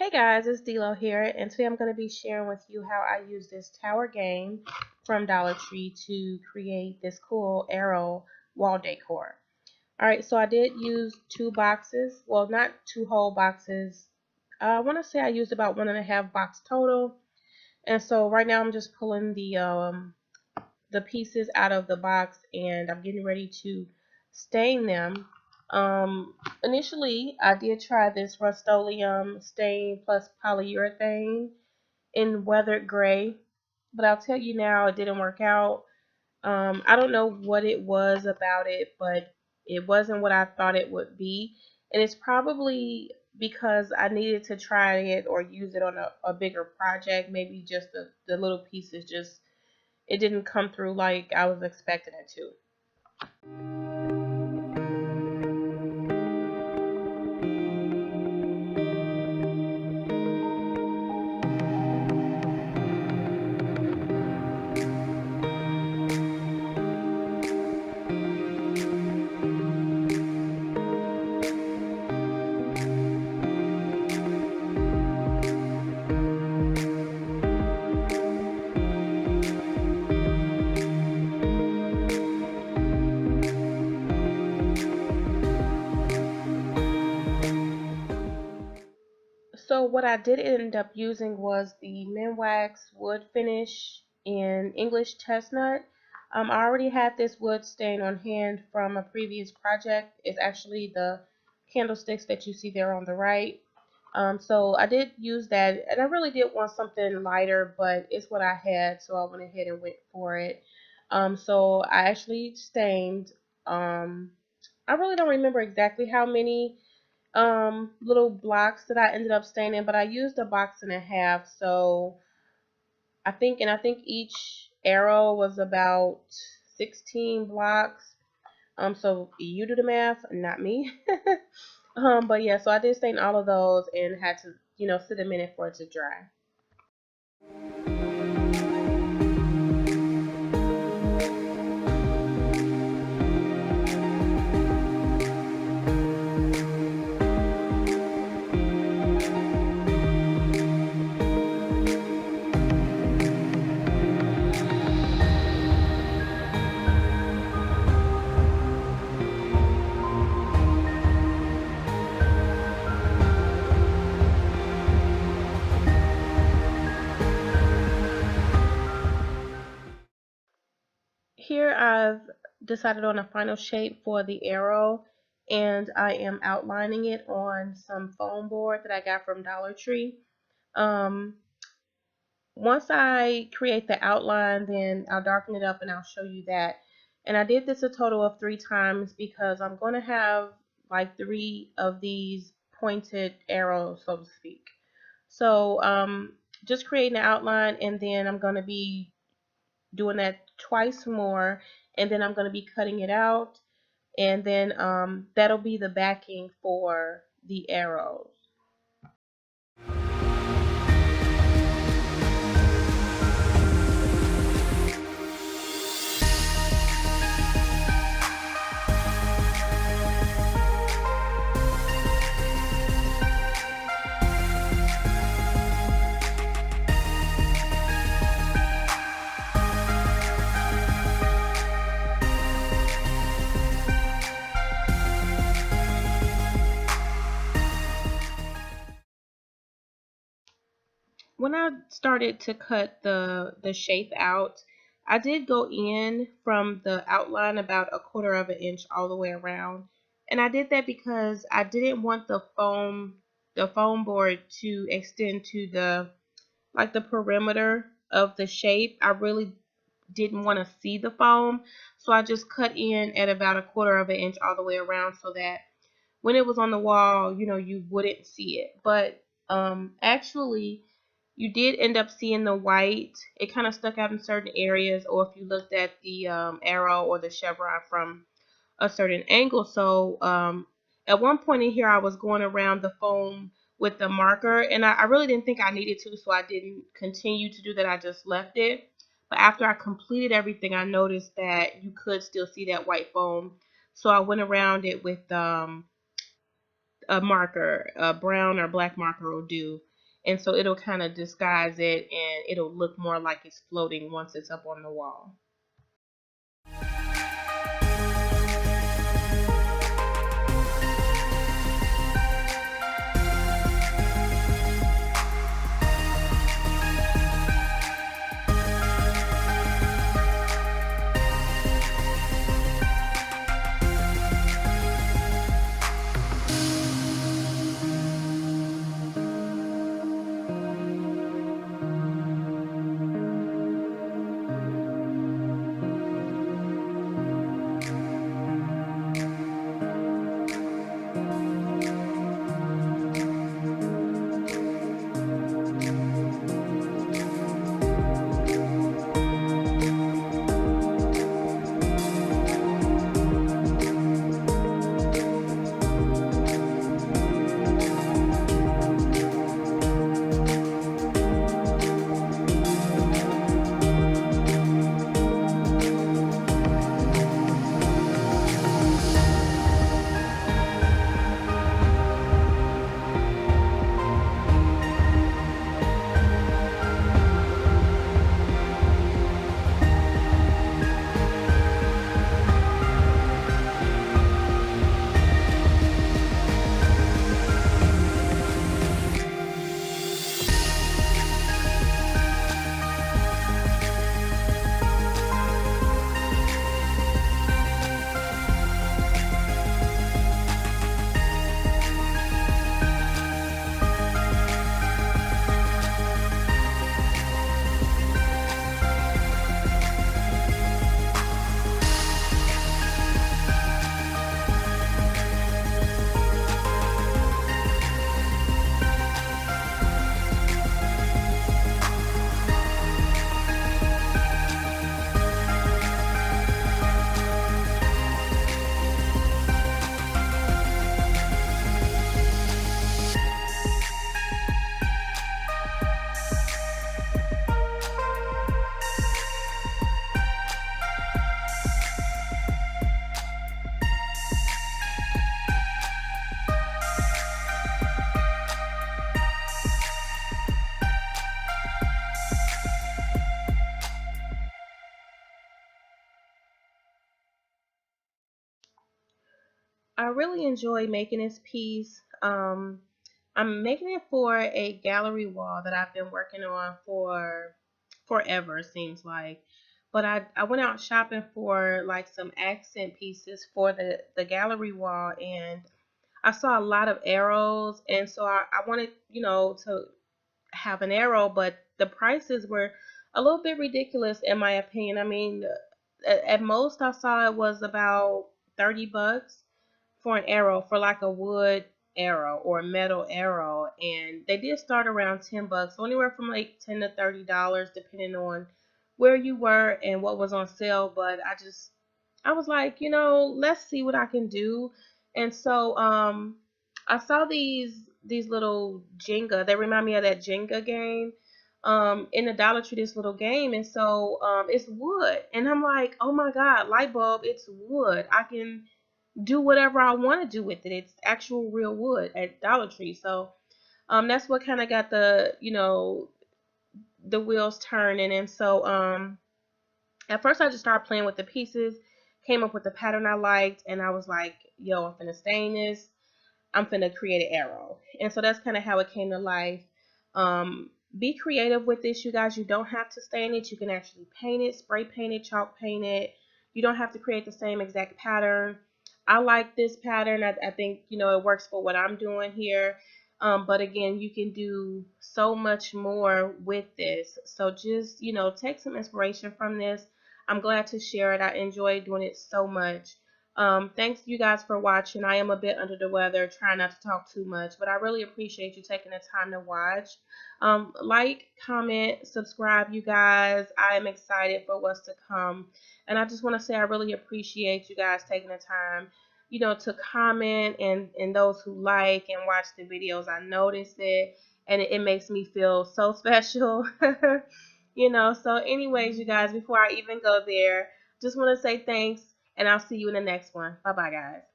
Hey guys, it's DeeLo here, and today I'm going to be sharing with you how I use this tower game from Dollar Tree to create this cool arrow wall decor. Alright, so I did use two boxes, well not two whole boxes, I want to say I used about 1.5 box total, and so right now I'm just pulling the pieces out of the box and I'm getting ready to stain them. Initially, I did try this Rust-Oleum stain plus polyurethane in weathered gray, but I'll tell you now it didn't work out. I don't know what it was about it, but it wasn't what I thought it would be. And it's probably because I needed to try it or use it on a bigger project. Maybe just the little pieces just it didn't come through like I was expecting it to. So what I did end up using was the Minwax wood finish in English chestnut. I already had this wood stain on hand from a previous project. It's actually the candlesticks that you see there on the right. So I did use that, and I really did want something lighter, but it's what I had, so I went ahead and went for it. So I actually stained. I really don't remember exactly how many little blocks that I ended up staining, but I used a box and a half, so I think each arrow was about 16 blocks. So you do the math, not me. But yeah, so I did stain all of those and had to, sit a minute for it to dry. Here I've decided on a final shape for the arrow, and I am outlining it on some foam board that I got from Dollar Tree. Um, Once I create the outline, then I'll darken it up and I'll show you that. And I did this a total of 3 times because I'm going to have like 3 of these pointed arrows, so to speak. So just creating the outline, and then I'm going to be doing that twice more, and then I'm going to be cutting it out, and then that'll be the backing for the arrows. When I started to cut the shape out, I did go in from the outline about 1/4 of an inch all the way around, and I did that because I didn't want the foam board to extend to the perimeter of the shape. I really didn't want to see the foam, so I just cut in at about 1/4 of an inch all the way around so that when it was on the wall, you wouldn't see it. But actually, you did end up seeing the white. It kind of stuck out in certain areas, or if you looked at the arrow or the chevron from a certain angle. So at one point in here, I was going around the foam with the marker, and I really didn't think I needed to, so I didn't continue to do that. I just left it. But after I completed everything, I noticed that you could still see that white foam. So I went around it with a marker, a brown or black marker will do. and so it'll kind of disguise it and it'll look more like it's floating once it's up on the wall. I really enjoy making this piece. I'm making it for a gallery wall that I've been working on for forever, it seems like. But I went out shopping for like some accent pieces for the gallery wall, and I saw a lot of arrows, and so I wanted, to have an arrow, but the prices were a little bit ridiculous in my opinion. I mean, at most I saw it was about 30 bucks for an arrow, for like a wood arrow or a metal arrow, and they did start around 10 bucks, so anywhere from like $10 to $30 depending on where you were and what was on sale. But I was like, let's see what I can do. And so I saw these little Jenga. They remind me of that Jenga game. In the Dollar Tree, this little game, and so it's wood, and I'm like, oh my God, light bulb, it's wood. I can do whatever I want to do with it. It's actual real wood at Dollar Tree. So that's what kind of got the wheels turning. And so at first I just started playing with the pieces, came up with the pattern I liked, and I was like, yo, I'm finna stain this. I'm finna create an arrow. And so that's kind of how it came to life. Be creative with this, you guys. You don't have to stain it. You can actually paint it, spray paint it, chalk paint it. You don't have to create the same exact pattern. I like this pattern. I think, it works for what I'm doing here. But again, you can do so much more with this. So just, take some inspiration from this. I'm glad to share it. I enjoy doing it so much. Thanks you guys for watching. I am a bit under the weather, trying not to talk too much, but I really appreciate you taking the time to watch. Like, comment, subscribe, you guys. I am excited for what's to come. And I just want to say I really appreciate you guys taking the time, to comment, and those who like and watch the videos. I notice it, and it makes me feel so special. So anyways, you guys, before I even go there, just want to say thanks, and I'll see you in the next one. Bye bye, guys.